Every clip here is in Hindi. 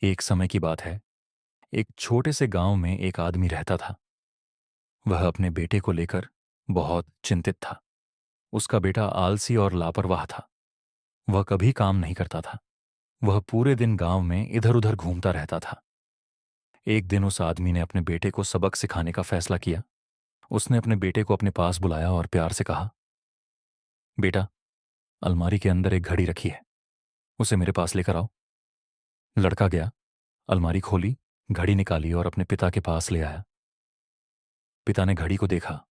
एक समय की बात है। एक छोटे से गांव में एक आदमी रहता था। वह अपने बेटे को लेकर बहुत चिंतित था। उसका बेटा आलसी और लापरवाह था। वह कभी काम नहीं करता था। वह पूरे दिन गांव में इधर उधर घूमता रहता था। एक दिन उस आदमी ने अपने बेटे को सबक सिखाने का फैसला किया। उसने अपने बेटे को अपने पास बुलाया और प्यार से कहा, बेटा, अलमारी के अंदर एक घड़ी रखी है, उसे मेरे पास लेकर आओ। लड़का गया, अलमारी खोली, घड़ी निकाली और अपने पिता के पास ले आया। पिता ने घड़ी को देखा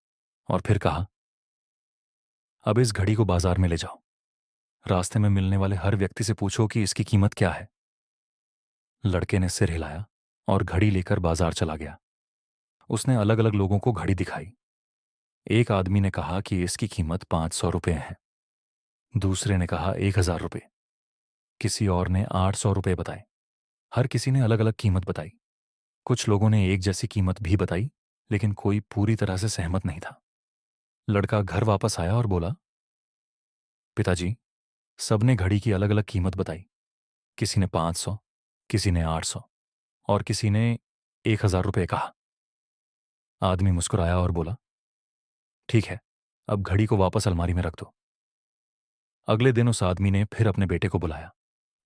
और फिर कहा, अब इस घड़ी को बाजार में ले जाओ। रास्ते में मिलने वाले हर व्यक्ति से पूछो कि इसकी कीमत क्या है। लड़के ने सिर हिलाया और घड़ी लेकर बाजार चला गया। उसने अलग अलग लोगों को घड़ी दिखाई। एक आदमी ने कहा कि इसकी कीमत 500 रुपये है। दूसरे ने कहा 1000 रुपये। किसी और ने 800 रुपये बताए। हर किसी ने अलग अलग कीमत बताई। कुछ लोगों ने एक जैसी कीमत भी बताई, लेकिन कोई पूरी तरह से सहमत नहीं था। लड़का घर वापस आया और बोला, पिताजी, सबने घड़ी की अलग अलग कीमत बताई। किसी ने 500, किसी ने 800 और किसी ने 1000 रुपये कहा। आदमी मुस्कुराया और बोला, ठीक है, अब घड़ी को वापस अलमारी में रख दो। अगले दिन उस आदमी ने फिर अपने बेटे को बुलाया।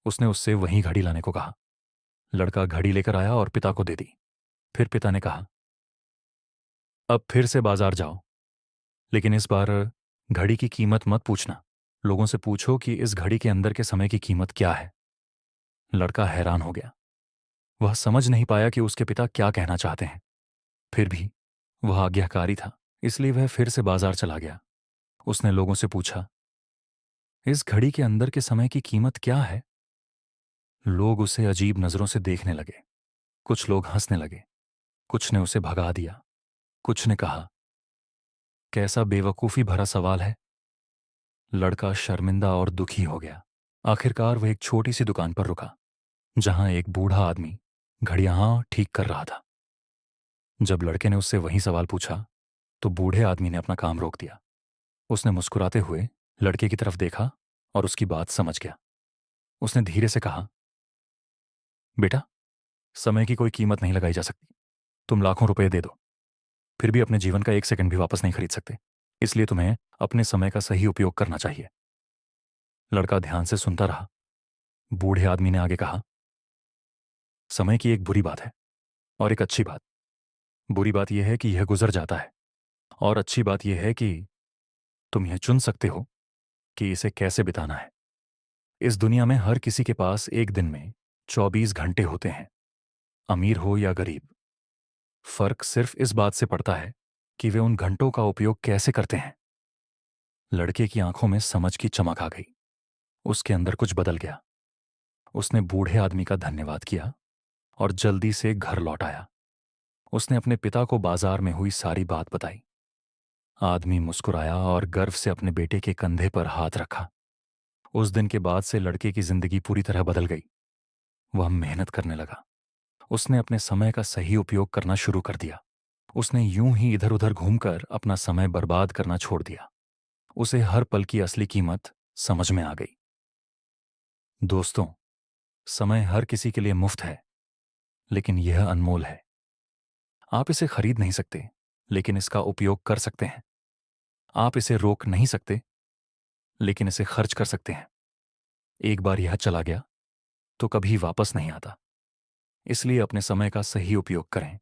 उसने उससे वहीं घड़ी लाने को कहा। लड़का घड़ी लेकर आया और पिता को दे दी। फिर पिता ने कहा, अब फिर से बाजार जाओ, लेकिन इस बार घड़ी की कीमत मत पूछना। लोगों से पूछो कि इस घड़ी के अंदर के समय की कीमत क्या है। लड़का हैरान हो गया। वह समझ नहीं पाया कि उसके पिता क्या कहना चाहते हैं। फिर भी वह आज्ञाकारी था, इसलिए वह फिर से बाजार चला गया। उसने लोगों से पूछा, इस घड़ी के अंदर के समय की कीमत क्या है। लोग उसे अजीब नजरों से देखने लगे। कुछ लोग हंसने लगे, कुछ ने उसे भगा दिया। कुछ ने कहा, कैसा बेवकूफी भरा सवाल है। लड़का शर्मिंदा और दुखी हो गया। आखिरकार वह एक छोटी सी दुकान पर रुका, जहां एक बूढ़ा आदमी घड़ियां ठीक कर रहा था। जब लड़के ने उससे वही सवाल पूछा, तो बूढ़े आदमी ने अपना काम रोक दिया। उसने मुस्कुराते हुए लड़के की तरफ देखा और उसकी बात समझ गया। उसने धीरे से कहा, बेटा, समय की कोई कीमत नहीं लगाई जा सकती। तुम लाखों रुपए दे दो, फिर भी अपने जीवन का एक सेकंड भी वापस नहीं खरीद सकते। इसलिए तुम्हें अपने समय का सही उपयोग करना चाहिए। लड़का ध्यान से सुनता रहा। बूढ़े आदमी ने आगे कहा, समय की एक बुरी बात है और एक अच्छी बात। बुरी बात यह है कि यह गुजर जाता है, और अच्छी बात यह है कि तुम यह चुन सकते हो कि इसे कैसे बिताना है। इस दुनिया में हर किसी के पास एक दिन में 24 घंटे होते हैं, अमीर हो या गरीब। फर्क सिर्फ इस बात से पड़ता है कि वे उन घंटों का उपयोग कैसे करते हैं। लड़के की आंखों में समझ की चमक आ गई। उसके अंदर कुछ बदल गया। उसने बूढ़े आदमी का धन्यवाद किया और जल्दी से घर लौट आया। उसने अपने पिता को बाजार में हुई सारी बात बताई। आदमी मुस्कुराया और गर्व से अपने बेटे के कंधे पर हाथ रखा। उस दिन के बाद से लड़के की जिंदगी पूरी तरह बदल गई। वह मेहनत करने लगा। उसने अपने समय का सही उपयोग करना शुरू कर दिया। उसने यूं ही इधर उधर घूमकर अपना समय बर्बाद करना छोड़ दिया। उसे हर पल की असली कीमत समझ में आ गई। दोस्तों, समय हर किसी के लिए मुफ्त है, लेकिन यह अनमोल है। आप इसे खरीद नहीं सकते, लेकिन इसका उपयोग कर सकते हैं। आप इसे रोक नहीं सकते, लेकिन इसे खर्च कर सकते हैं। एक बार यह चला गया तो कभी वापस नहीं आता। इसलिए अपने समय का सही उपयोग करें।